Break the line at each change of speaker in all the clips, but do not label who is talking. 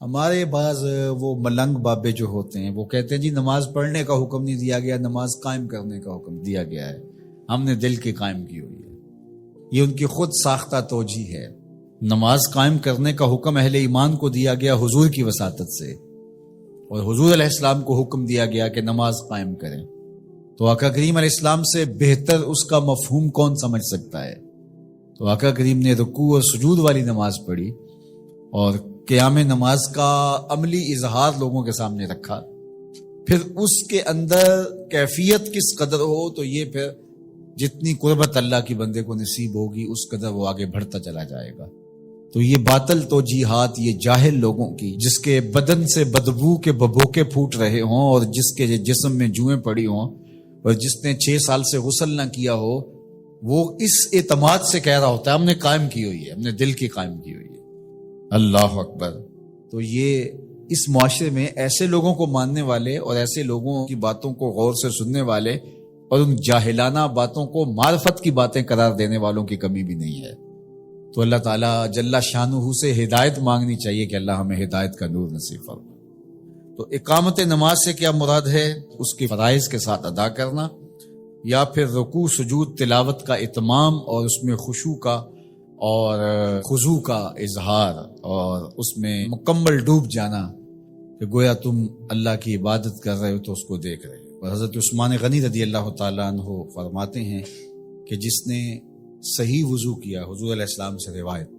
ہمارے بعض وہ ملنگ بابے جو ہوتے ہیں وہ کہتے ہیں جی نماز پڑھنے کا حکم نہیں دیا گیا، نماز قائم کرنے کا حکم دیا گیا ہے، ہم نے دل کی قائم کی ہوئی ہے۔ یہ ان کی خود ساختہ توجیہ ہے۔ نماز قائم کرنے کا حکم اہل ایمان کو دیا گیا حضور کی وساطت سے، اور حضور علیہ السلام کو حکم دیا گیا کہ نماز قائم کریں، تو آقا کریم علیہ السلام سے بہتر اس کا مفہوم کون سمجھ سکتا ہے؟ تو آقا کریم نے رکوع اور سجود والی نماز پڑھی اور قیام نماز کا عملی اظہار لوگوں کے سامنے رکھا، پھر اس کے اندر کیفیت کس قدر ہو تو یہ پھر جتنی قربت اللہ کی بندے کو نصیب ہوگی اس قدر وہ آگے بڑھتا چلا جائے گا۔ تو یہ باطل توجیہات یہ جاہل لوگوں کی، جس کے بدن سے بدبو کے ببوکے پھوٹ رہے ہوں اور جس کے جسم میں جوئیں پڑی ہوں اور جس نے 6 سال سے غسل نہ کیا ہو، وہ اس اعتماد سے کہہ رہا ہوتا ہے ہم نے قائم کی ہوئی ہے، ہم نے دل کی قائم کی ہوئی ہے۔ اللہ اکبر۔ تو یہ اس معاشرے میں ایسے لوگوں کو ماننے والے اور ایسے لوگوں کی باتوں کو غور سے سننے والے اور ان جاہلانہ باتوں کو معرفت کی باتیں قرار دینے والوں کی کمی بھی نہیں ہے۔ تو اللہ تعالیٰ جل شانہ سے ہدایت مانگنی چاہیے کہ اللہ ہمیں ہدایت کا نور نصیب فرمائے۔ تو اقامت نماز سے کیا مراد ہے؟ اس کی فرائض کے ساتھ ادا کرنا، یا پھر رکوع سجود تلاوت کا اتمام اور اس میں خشوع کا اور خضوع کا اظہار اور اس میں مکمل ڈوب جانا کہ گویا تم اللہ کی عبادت کر رہے ہو تو اس کو دیکھ رہے ہو۔ اور حضرت عثمان غنی رضی اللہ تعالیٰ عنہ فرماتے ہیں کہ جس نے صحیح وضو کیا، حضور علیہ السلام سے روایت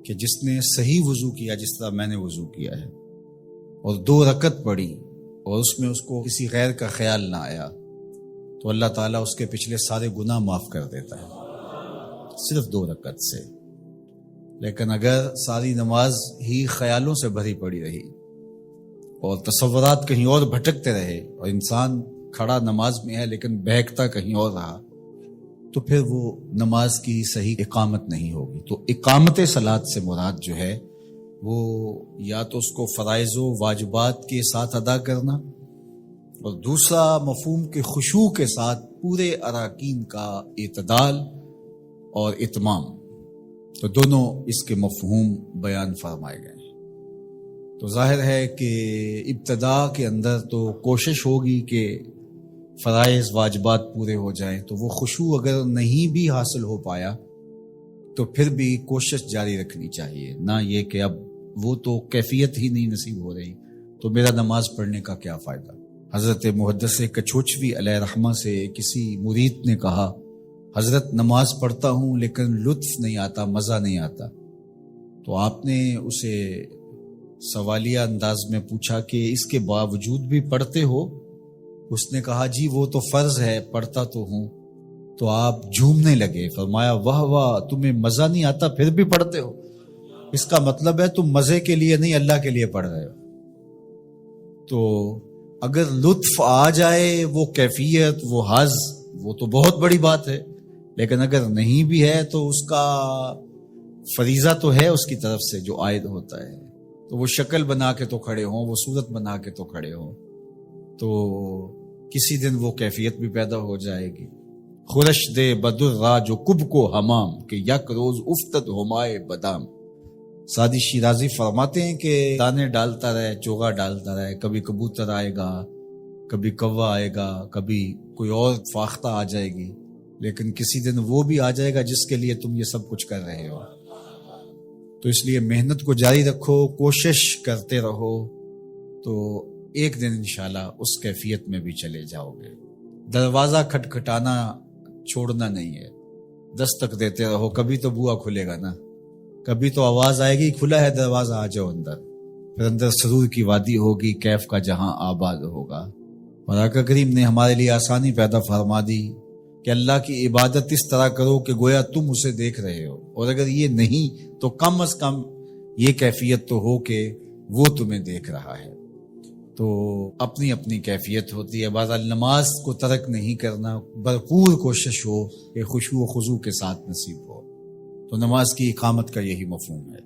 کہ جس نے صحیح وضو کیا جس طرح میں نے وضو کیا ہے اور 2 رکعت پڑھی اور اس میں اس کو کسی غیر کا خیال نہ آیا تو اللہ تعالیٰ اس کے پچھلے سارے گناہ معاف کر دیتا ہے، صرف 2 رکعت سے۔ لیکن اگر ساری نماز ہی خیالوں سے بھری پڑی رہی اور تصورات کہیں اور بھٹکتے رہے اور انسان کھڑا نماز میں ہے لیکن بہکتا کہیں اور رہا تو پھر وہ نماز کی صحیح اقامت نہیں ہوگی۔ تو اقامت صلاۃ سے مراد جو ہے وہ یا تو اس کو فرائض و واجبات کے ساتھ ادا کرنا، اور دوسرا مفہوم کے خشوع کے ساتھ پورے اراکین کا اعتدال اور اتمام، تو دونوں اس کے مفہوم بیان فرمائے گئے ہیں۔ تو ظاہر ہے کہ ابتدا کے اندر تو کوشش ہوگی کہ فرائض واجبات پورے ہو جائیں، تو وہ خشوع اگر نہیں بھی حاصل ہو پایا تو پھر بھی کوشش جاری رکھنی چاہیے، نہ یہ کہ اب وہ تو کیفیت ہی نہیں نصیب ہو رہی تو میرا نماز پڑھنے کا کیا فائدہ۔ حضرت محدث کچوچوی علیہ رحمہ سے کسی مرید نے کہا حضرت نماز پڑھتا ہوں لیکن لطف نہیں آتا، مزہ نہیں آتا۔ تو آپ نے اسے سوالیہ انداز میں پوچھا کہ اس کے باوجود بھی پڑھتے ہو؟ اس نے کہا جی وہ تو فرض ہے، پڑھتا تو ہوں۔ تو آپ جھومنے لگے، فرمایا واہ واہ، تمہیں مزہ نہیں آتا پھر بھی پڑھتے ہو، اس کا مطلب ہے تم مزے کے لیے نہیں اللہ کے لیے پڑھ رہے ہو۔ تو اگر لطف آ جائے، وہ کیفیت، وہ حظ، وہ تو بہت بڑی بات ہے، لیکن اگر نہیں بھی ہے تو اس کا فریضہ تو ہے اس کی طرف سے جو عائد ہوتا ہے، تو وہ شکل بنا کے تو کھڑے ہوں، وہ صورت بنا کے تو کھڑے ہوں، تو کسی دن وہ کیفیت بھی پیدا ہو جائے گی۔ خورش دے بدر را جو کب کو حمام کہ یک روز افتد ہمائے بدام۔ سعدی شیرازی فرماتے ہیں کہ دانے ڈالتا رہے، چوغا ڈالتا رہے، کبھی کبوتر آئے گا، کبھی کوا آئے گا، کبھی کوئی اور فاختہ آ جائے گی، لیکن کسی دن وہ بھی آ جائے گا جس کے لیے تم یہ سب کچھ کر رہے ہو۔ تو اس لیے محنت کو جاری رکھو، کوشش کرتے رہو، تو ایک دن انشاءاللہ اس کیفیت میں بھی چلے جاؤ گے۔ دروازہ کھٹکھٹانا چھوڑنا نہیں ہے، دستک دیتے رہو، کبھی تو بوا کھلے گا نا، کبھی تو آواز آئے گی کھلا ہے دروازہ آ جاؤ اندر، پھر اندر سرور کی وادی ہوگی، کیف کا جہاں آباد ہوگا۔ اور آقا کریم نے ہمارے لیے آسانی پیدا فرما دی کہ اللہ کی عبادت اس طرح کرو کہ گویا تم اسے دیکھ رہے ہو، اور اگر یہ نہیں تو کم از کم یہ کیفیت تو ہو کہ وہ تمہیں دیکھ رہا ہے۔ تو اپنی اپنی کیفیت ہوتی ہے، بعض نماز کو ترک نہیں کرنا، بھرپور کوشش ہو کہ خشوع و خضوع کے ساتھ نصیب ہو۔ تو نماز کی اقامت کا یہی مفہوم ہے۔